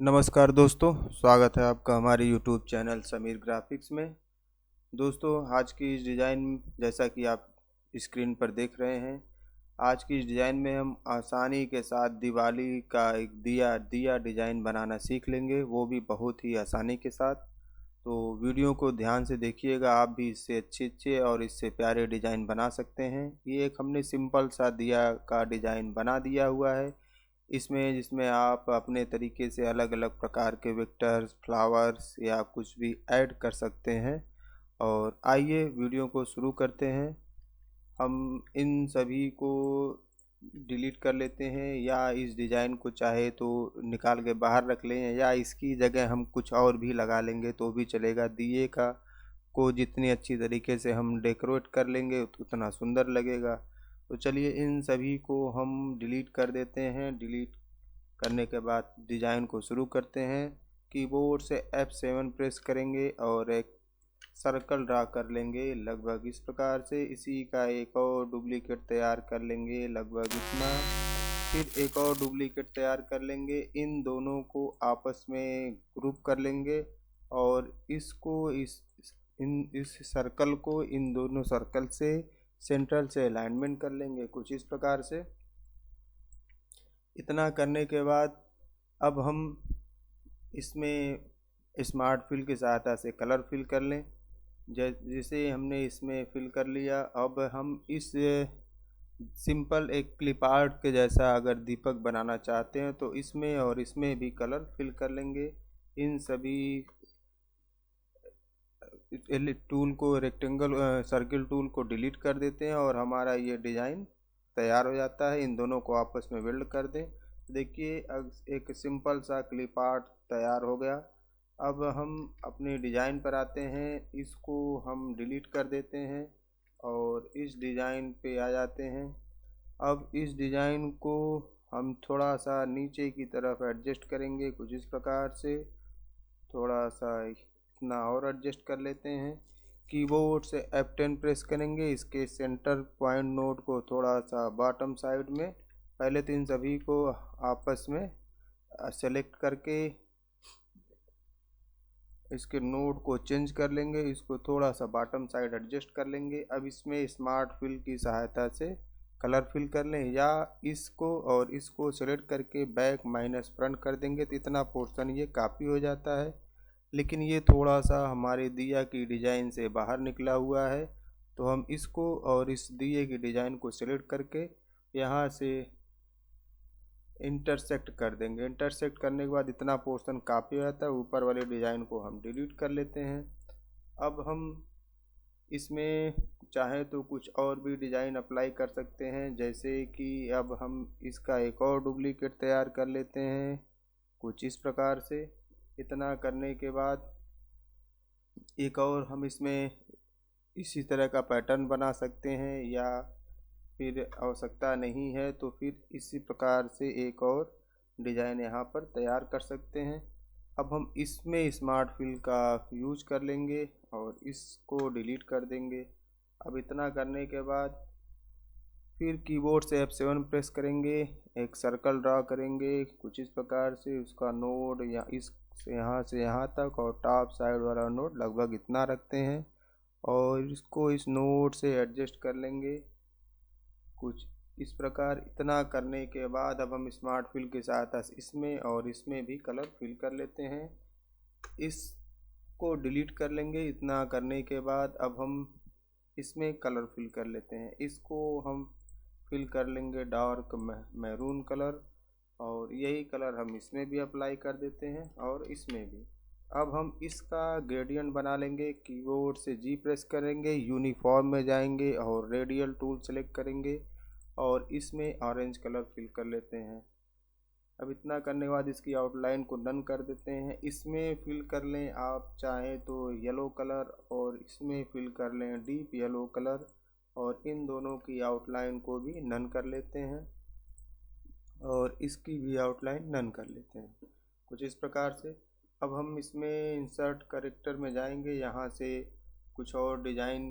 नमस्कार दोस्तों, स्वागत है आपका हमारे यूट्यूब चैनल समीर ग्राफिक्स में। दोस्तों, आज की इस डिज़ाइन जैसा कि आप स्क्रीन पर देख रहे हैं, आज की इस डिज़ाइन में हम आसानी के साथ दिवाली का एक दिया डिज़ाइन बनाना सीख लेंगे, वो भी बहुत ही आसानी के साथ। तो वीडियो को ध्यान से देखिएगा, आप भी इससे अच्छे-अच्छे और इससे प्यारे डिज़ाइन बना सकते हैं। ये एक हमने सिंपल सा दिया का डिज़ाइन बना दिया हुआ है। इसमें जिसमें आप अपने तरीके से अलग-अलग प्रकार के वेक्टर्स, फ्लावर्स या कुछ भी ऐड कर सकते हैं। और आइए वीडियो को शुरू करते हैं। हम इन सभी को डिलीट कर लेते हैं, या इस डिज़ाइन को चाहे तो निकाल के बाहर रख लें, या इसकी जगह हम कुछ और भी लगा लेंगे तो भी चलेगा। दिए का को जितनी अच्छी तरीके से हम डेकोरेट कर लेंगे उतना सुंदर लगेगा। तो चलिए इन सभी को हम डिलीट कर देते हैं। डिलीट करने के बाद डिज़ाइन को शुरू करते हैं। कीबोर्ड से F7 प्रेस करेंगे और एक सर्कल ड्रा कर लेंगे लगभग इस प्रकार से। इसी का एक और डुप्लीकेट तैयार कर लेंगे लगभग इतना। फिर एक और डुप्लीकेट तैयार कर लेंगे। इन दोनों को आपस में ग्रुप कर लेंगे और इसको इस सर्कल को इन दोनों सर्कल से सेंट्रल से अलाइनमेंट कर लेंगे कुछ इस प्रकार से। इतना करने के बाद अब हम इसमें स्मार्ट फिल की सहायता से कलर फिल कर लें। जैसे हमने इसमें फिल कर लिया, अब हम इस सिंपल एक क्लिप आर्ट के जैसा अगर दीपक बनाना चाहते हैं तो इसमें और इसमें भी कलर फिल कर लेंगे। इन सभी टूल को रेक्टेंगल सर्किल टूल को डिलीट कर देते हैं और हमारा ये डिज़ाइन तैयार हो जाता है। इन दोनों को आपस में वेल्ड कर दें। देखिए अब एक सिंपल सा क्लिप आर्ट तैयार हो गया। अब हम अपने डिज़ाइन पर आते हैं, इसको हम डिलीट कर देते हैं और इस डिज़ाइन पे आ जाते हैं। अब इस डिज़ाइन को हम थोड़ा सा नीचे की तरफ एडजस्ट करेंगे कुछ इस प्रकार से। थोड़ा सा इतना और एडजस्ट कर लेते हैं। कीबोर्ड से F10 प्रेस करेंगे। इसके सेंटर पॉइंट नोड को थोड़ा सा बॉटम साइड में, पहले तो इन सभी को आपस में सेलेक्ट करके इसके नोड को चेंज कर लेंगे। इसको थोड़ा सा बॉटम साइड एडजस्ट कर लेंगे। अब इसमें स्मार्ट फिल की सहायता से कलर फिल कर लें, या इसको और इसको सेलेक्ट करके बैक माइनस फ्रंट कर देंगे तो इतना पोर्शन ये काफ़ी हो जाता है। लेकिन ये थोड़ा सा हमारे दिया की डिज़ाइन से बाहर निकला हुआ है, तो हम इसको और इस दिए की डिज़ाइन को सेलेक्ट करके यहाँ से इंटरसेक्ट कर देंगे। इंटरसेक्ट करने के बाद इतना पोर्शन काफ़ी हो जाता है। ऊपर वाले डिज़ाइन को हम डिलीट कर लेते हैं। अब हम इसमें चाहें तो कुछ और भी डिज़ाइन अप्लाई कर सकते हैं, जैसे कि अब हम इसका एक और डुप्लीकेट तैयार कर लेते हैं कुछ इस प्रकार से। इतना करने के बाद एक और हम इसमें इसी तरह का पैटर्न बना सकते हैं, या फिर आवश्यकता नहीं है तो फिर इसी प्रकार से एक और डिज़ाइन यहाँ पर तैयार कर सकते हैं। अब हम इसमें स्मार्ट फिल का यूज कर लेंगे और इसको डिलीट कर देंगे। अब इतना करने के बाद फिर कीबोर्ड से F7 प्रेस करेंगे, एक सर्कल ड्रा करेंगे कुछ इस प्रकार से। उसका नोड या इस यहाँ से यहाँ तक और टॉप साइड वाला नोड लगभग इतना रखते हैं और इसको इस नोड से एडजस्ट कर लेंगे कुछ इस प्रकार। इतना करने के बाद अब हम स्मार्ट फिल की सहायता से इसमें और इसमें भी कलर फिल कर लेते हैं। इसको डिलीट कर लेंगे। इतना करने के बाद अब हम इसमें कलर फिल कर लेते हैं। इसको हम फिल कर लेंगे डार्क मैरून कलर, और यही कलर हम इसमें भी अप्लाई कर देते हैं और इसमें भी। अब हम इसका ग्रेडियंट बना लेंगे। कीबोर्ड से G प्रेस करेंगे, यूनिफॉर्म में जाएंगे और रेडियल टूल सेलेक्ट करेंगे और इसमें ऑरेंज कलर फिल कर लेते हैं। अब इतना करने के बाद इसकी आउटलाइन को डन कर देते हैं। इसमें फिल कर लें आप चाहें तो येलो कलर, और इसमें फिल कर लें डीप येलो कलर, और इन दोनों की आउटलाइन को भी नन कर लेते हैं और इसकी भी आउटलाइन नन कर लेते हैं कुछ इस प्रकार से। अब हम इसमें इंसर्ट करेक्टर में जाएंगे, यहाँ से कुछ और डिज़ाइन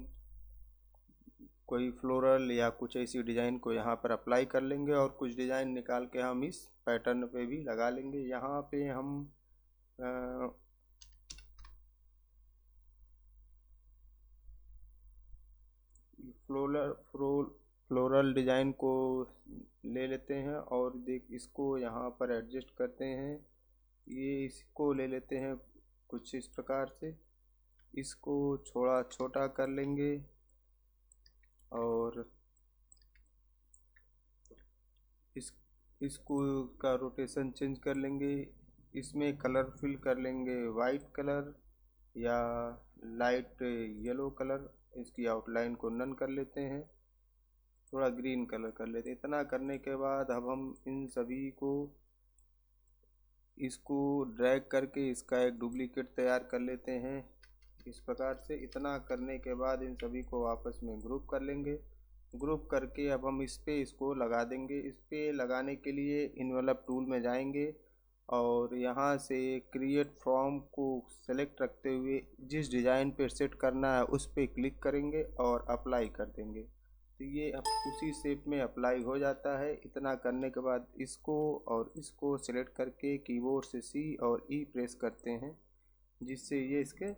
कोई फ्लोरल या कुछ ऐसी डिज़ाइन को यहाँ पर अप्लाई कर लेंगे और कुछ डिज़ाइन निकाल के हम इस पैटर्न पे भी लगा लेंगे। यहाँ पे हम फ्लोरल डिज़ाइन को ले लेते हैं और देख इसको यहाँ पर एडजस्ट करते हैं। ये इसको ले लेते हैं कुछ इस प्रकार से, इसको थोड़ा छोटा कर लेंगे और इसको का रोटेशन चेंज कर लेंगे। इसमें कलर फिल कर लेंगे वाइट कलर या लाइट येलो कलर। इसकी आउटलाइन को नन कर लेते हैं, थोड़ा ग्रीन कलर कर लेते हैं। इतना करने के बाद अब हम इन सभी को इसको ड्रैग करके इसका एक डुप्लीकेट तैयार कर लेते हैं इस प्रकार से। इतना करने के बाद इन सभी को आपस में ग्रुप कर लेंगे। ग्रुप करके अब हम इस पे इसको लगा देंगे। इस पे लगाने के लिए इन्वेलप टूल में जाएंगे और यहाँ से क्रिएट फ्रॉम को सेलेक्ट रखते हुए जिस डिज़ाइन पे सेट करना है उस पे क्लिक करेंगे और अप्लाई कर देंगे। तो ये अब उसी शेप में अप्लाई हो जाता है। इतना करने के बाद इसको और इसको सेलेक्ट करके कीबोर्ड से C और E प्रेस करते हैं, जिससे ये इसके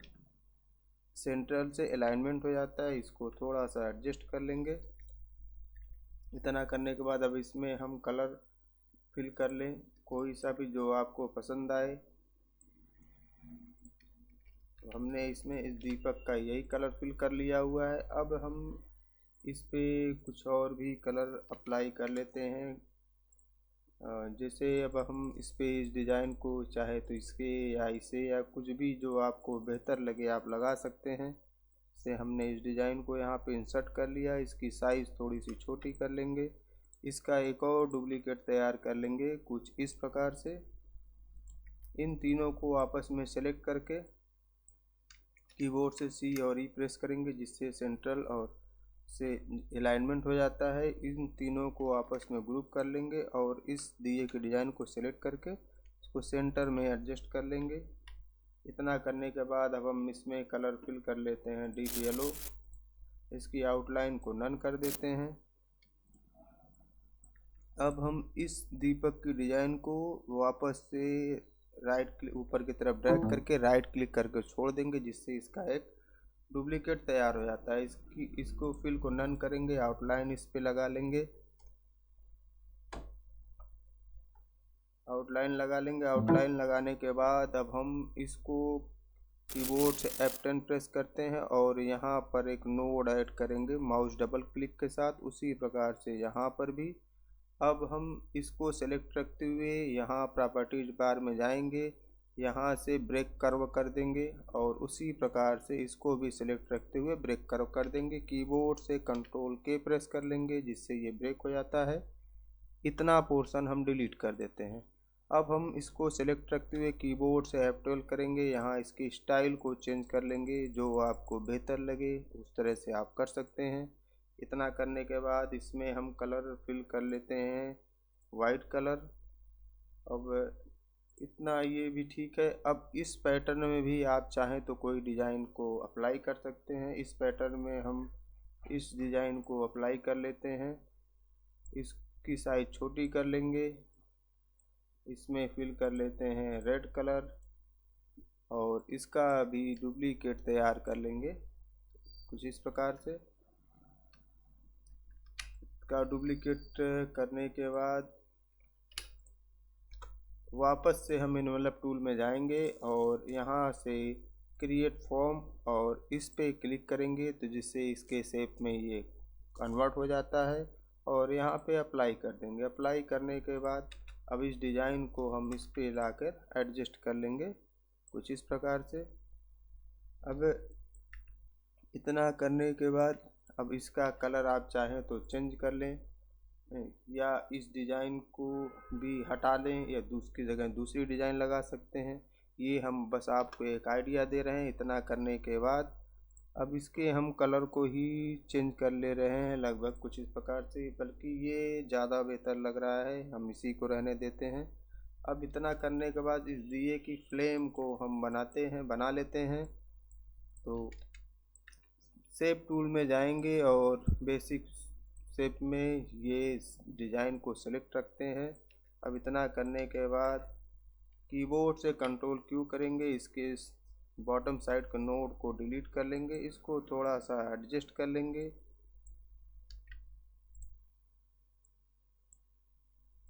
सेंट्रल से अलाइनमेंट हो जाता है। इसको थोड़ा सा एडजस्ट कर लेंगे। इतना करने के बाद अब इसमें हम कलर फिल कर लें, कोई सा भी जो आपको पसंद आए। तो हमने इसमें इस दीपक का यही कलर फिल कर लिया हुआ है। अब हम इस पे कुछ और भी कलर अप्लाई कर लेते हैं। जैसे अब हम इस पे इस डिज़ाइन को चाहे तो इसके या इसे या कुछ भी जो आपको बेहतर लगे आप लगा सकते हैं। से हमने इस डिज़ाइन को यहाँ पे इंसर्ट कर लिया। इसकी साइज़ थोड़ी सी छोटी कर लेंगे। इसका एक और डुप्लीकेट तैयार कर लेंगे कुछ इस प्रकार से। इन तीनों को आपस में सेलेक्ट करके कीबोर्ड से C और E प्रेस करेंगे, जिससे सेंट्रल और से अलाइनमेंट हो जाता है। इन तीनों को आपस में ग्रुप कर लेंगे और इस दिए के डिज़ाइन को सेलेक्ट करके इसको सेंटर में एडजस्ट कर लेंगे। इतना करने के बाद अब हम इसमें कलर फिल कर लेते हैं डीप येलो। इसकी आउटलाइन को नन कर देते हैं। अब हम इस दीपक की डिज़ाइन को वापस से राइट क्लिक ऊपर की तरफ ड्रैग करके राइट क्लिक करके छोड़ देंगे, जिससे इसका एक डुप्लीकेट तैयार हो जाता है। इसको फिल को नन करेंगे, आउटलाइन इस पे लगा लेंगे, आउटलाइन लगा लेंगे। आउटलाइन लगाने के बाद अब हम इसको कीबोर्ड से F10 प्रेस करते हैं और यहाँ पर एक नोड ऐड करेंगे माउस डबल क्लिक के साथ। उसी प्रकार से यहाँ पर भी अब हम इसको सेलेक्ट रखते हुए यहाँ प्रॉपर्टीज बार में जाएंगे, यहाँ से ब्रेक कर्व कर देंगे और उसी प्रकार से इसको भी सेलेक्ट रखते हुए ब्रेक कर्व कर देंगे। कीबोर्ड से कंट्रोल K प्रेस कर लेंगे, जिससे ये ब्रेक हो जाता है। इतना पोर्शन हम डिलीट कर देते हैं। अब हम इसको सेलेक्ट रखते हुए कीबोर्ड से F12 करेंगे। यहाँ इसकी स्टाइल को चेंज कर लेंगे, जो आपको बेहतर लगे उस तरह से आप कर सकते हैं। इतना करने के बाद इसमें हम कलर फिल कर लेते हैं वाइट कलर। अब इतना ये भी ठीक है। अब इस पैटर्न में भी आप चाहें तो कोई डिज़ाइन को अप्लाई कर सकते हैं। इस पैटर्न में हम इस डिज़ाइन को अप्लाई कर लेते हैं। इसकी साइज छोटी कर लेंगे। इसमें फिल कर लेते हैं रेड कलर और इसका भी डुप्लीकेट तैयार कर लेंगे कुछ इस प्रकार से। का डुप्लीकेट करने के बाद वापस से हम इन्वेलप टूल में जाएंगे और यहाँ से क्रिएट फॉर्म और इस पे क्लिक करेंगे, तो जिससे इसके शेप में ये कन्वर्ट हो जाता है और यहाँ पे अप्लाई कर देंगे। अप्लाई करने के बाद अब इस डिज़ाइन को हम इस पे लाकर एडजस्ट कर लेंगे कुछ इस प्रकार से। अब इतना करने के बाद अब इसका कलर आप चाहें तो चेंज कर लें या इस डिज़ाइन को भी हटा लें या दूसरी जगह दूसरी डिज़ाइन लगा सकते हैं। ये हम बस आपको एक आइडिया दे रहे हैं। इतना करने के बाद अब इसके हम कलर को ही चेंज कर ले रहे हैं लगभग कुछ इस प्रकार से, बल्कि ये ज़्यादा बेहतर लग रहा है, हम इसी को रहने देते हैं। अब इतना करने के बाद इस दिए की फ्लेम को हम बना लेते हैं। तो शेप टूल में जाएंगे और बेसिक शेप में ये डिज़ाइन को सेलेक्ट रखते हैं। अब इतना करने के बाद कीबोर्ड से कंट्रोल क्यू करेंगे, इसके बॉटम साइड के नोड को डिलीट कर लेंगे, इसको थोड़ा सा एडजस्ट कर लेंगे।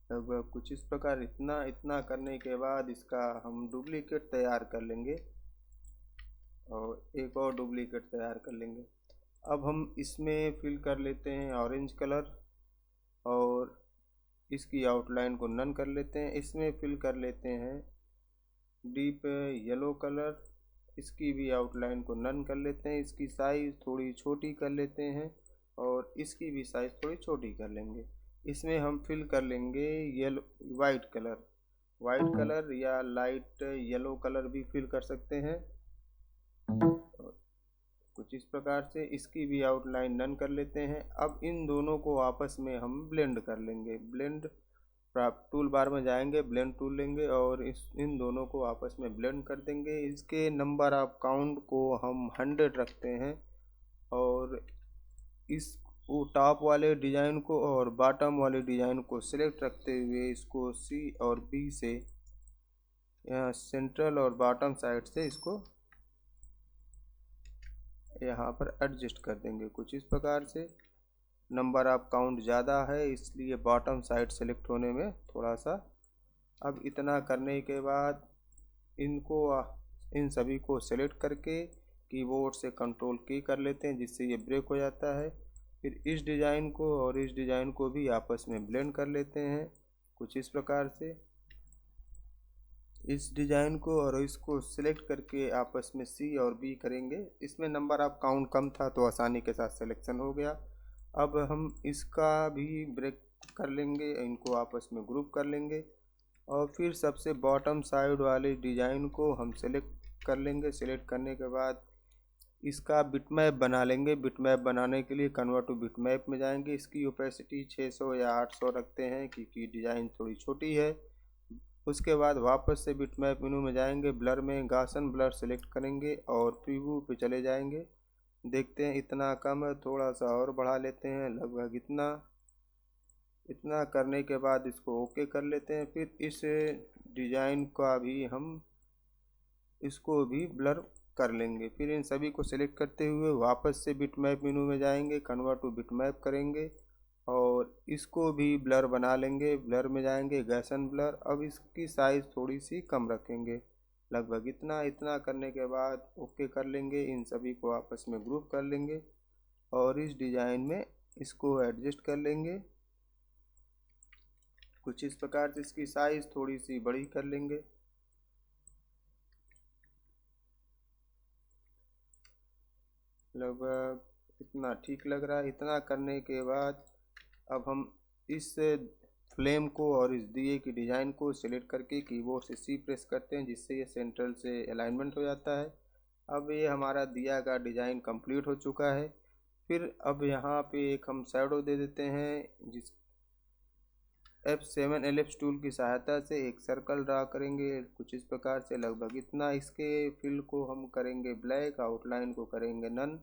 लगभग कुछ इस प्रकार। इतना करने के बाद इसका हम डुप्लीकेट तैयार कर लेंगे और एक और डुप्लीकेट तैयार कर लेंगे। अब हम इसमें फिल कर लेते हैं ऑरेंज कलर और इसकी आउटलाइन को नन कर लेते हैं। इसमें फिल कर लेते हैं डीप येलो कलर, इसकी भी आउटलाइन को नन कर लेते हैं। इसकी साइज़ थोड़ी छोटी कर लेते हैं और इसकी भी साइज़ थोड़ी छोटी कर लेंगे। इसमें हम फिल कर लेंगे येलो वाइट कलर या लाइट येलो कलर भी फिल कर सकते हैं कुछ इस प्रकार से। इसकी भी आउटलाइन नन कर लेते हैं। अब इन दोनों को आपस में हम ब्लेंड कर लेंगे। ब्लेंड टूल बार में जाएंगे, ब्लेंड टूल लेंगे और इन दोनों को आपस में ब्लेंड कर देंगे। इसके नंबर ऑफ काउंट को हम 100 रखते हैं और इस टॉप वाले डिज़ाइन को और बॉटम वाले डिज़ाइन को सिलेक्ट रखते हुए इसको C और B से यहाँ सेंट्रल और बॉटम साइड से इसको यहाँ पर एडजस्ट कर देंगे कुछ इस प्रकार से। नंबर ऑफ काउंट ज़्यादा है इसलिए बॉटम साइड सेलेक्ट होने में थोड़ा सा। अब इतना करने के बाद इन सभी को सेलेक्ट करके कीबोर्ड से कंट्रोल की कर लेते हैं जिससे ये ब्रेक हो जाता है। फिर इस डिज़ाइन को और इस डिज़ाइन को भी आपस में ब्लेंड कर लेते हैं कुछ इस प्रकार से। इस डिज़ाइन को और इसको सिलेक्ट करके आपस में C और B करेंगे। इसमें नंबर ऑफ काउंट कम था तो आसानी के साथ सिलेक्शन हो गया। अब हम इसका भी ब्रेक कर लेंगे, इनको आपस में ग्रुप कर लेंगे और फिर सबसे बॉटम साइड वाले डिज़ाइन को हम सेलेक्ट कर लेंगे। सेलेक्ट करने के बाद इसका बिटमैप बना लेंगे। बिटमैप बनाने के लिए कन्वर्ट टू बिटमैप में जाएंगे। इसकी ओपेसिटी 600 या 800 रखते हैं क्योंकि डिज़ाइन थोड़ी छोटी है। उसके बाद वापस से बिटमैप मेनू में जाएंगे, ब्लर में गॉसियन ब्लर सेलेक्ट करेंगे और प्रीव्यू पे चले जाएंगे। देखते हैं इतना कम है, थोड़ा सा और बढ़ा लेते हैं, लगभग इतना करने के बाद इसको ओके कर लेते हैं। फिर इस डिज़ाइन का भी हम इसको भी ब्लर कर लेंगे। फिर इन सभी को सिलेक्ट करते हुए वापस से बिटमैप मेनू में जाएंगे, कन्वर्ट टू बिटमैप करेंगे और इसको भी ब्लर बना लेंगे। ब्लर में जाएंगे गॉसियन ब्लर। अब इसकी साइज़ थोड़ी सी कम रखेंगे, लगभग इतना करने के बाद ओके कर लेंगे। इन सभी को आपस में ग्रुप कर लेंगे और इस डिज़ाइन में इसको एडजस्ट कर लेंगे कुछ इस प्रकार से। इसकी साइज़ थोड़ी सी बड़ी कर लेंगे। लगभग इतना ठीक लग रहा है। इतना करने के बाद अब हम इस फ्लेम को और इस दिए की डिज़ाइन को सिलेक्ट करके कीबोर्ड से C प्रेस करते हैं जिससे ये सेंट्रल से अलाइनमेंट हो जाता है। अब ये हमारा दिया का डिज़ाइन कंप्लीट हो चुका है। फिर अब यहाँ पे एक हम शैडो दे देते हैं जिस F7 एलिप्स टूल की सहायता से एक सर्कल ड्रा करेंगे कुछ इस प्रकार से, लगभग इतना। इसके फिल को हम करेंगे ब्लैक, आउटलाइन को करेंगे नन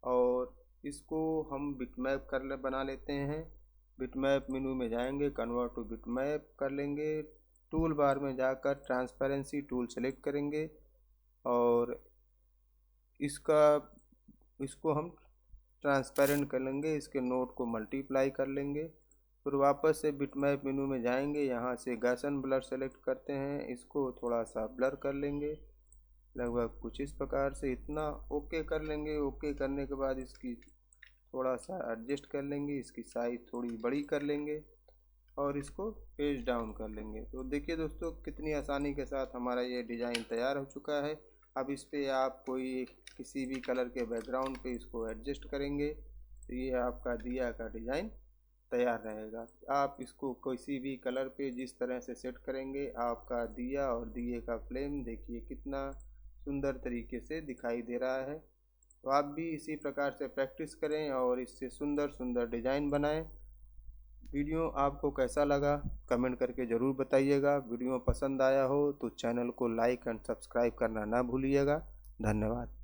और इसको हम बिटमैप बना लेते हैं। बिटमैप मेनू में जाएंगे, कन्वर्ट टू बिटमैप कर लेंगे। टूल बार में जाकर ट्रांसपेरेंसी टूल सेलेक्ट करेंगे और इसको हम ट्रांसपेरेंट कर लेंगे। इसके नोड को मल्टीप्लाई कर लेंगे। फिर वापस से बिटमैप मेनू में जाएंगे, यहाँ से गॉसियन ब्लर सेलेक्ट करते हैं, इसको थोड़ा सा ब्लर कर लेंगे लगभग कुछ इस प्रकार से। इतना ओके कर लेंगे। ओके करने के बाद इसकी थोड़ा सा एडजस्ट कर लेंगे, इसकी साइज़ थोड़ी बड़ी कर लेंगे और इसको पेज डाउन कर लेंगे। तो देखिए दोस्तों कितनी आसानी के साथ हमारा ये डिज़ाइन तैयार हो चुका है। अब इस पर आप कोई किसी भी कलर के बैकग्राउंड पे इसको एडजस्ट करेंगे तो ये आपका दिया का डिज़ाइन तैयार रहेगा। आप इसको किसी भी कलर पे जिस तरह से सेट करेंगे आपका दिया और दिए का फ्लेम देखिए कितना सुंदर तरीके से दिखाई दे रहा है। तो आप भी इसी प्रकार से प्रैक्टिस करें और इससे सुंदर सुंदर डिज़ाइन बनाएं। वीडियो आपको कैसा लगा कमेंट करके ज़रूर बताइएगा। वीडियो पसंद आया हो तो चैनल को लाइक एंड सब्सक्राइब करना ना भूलिएगा। धन्यवाद।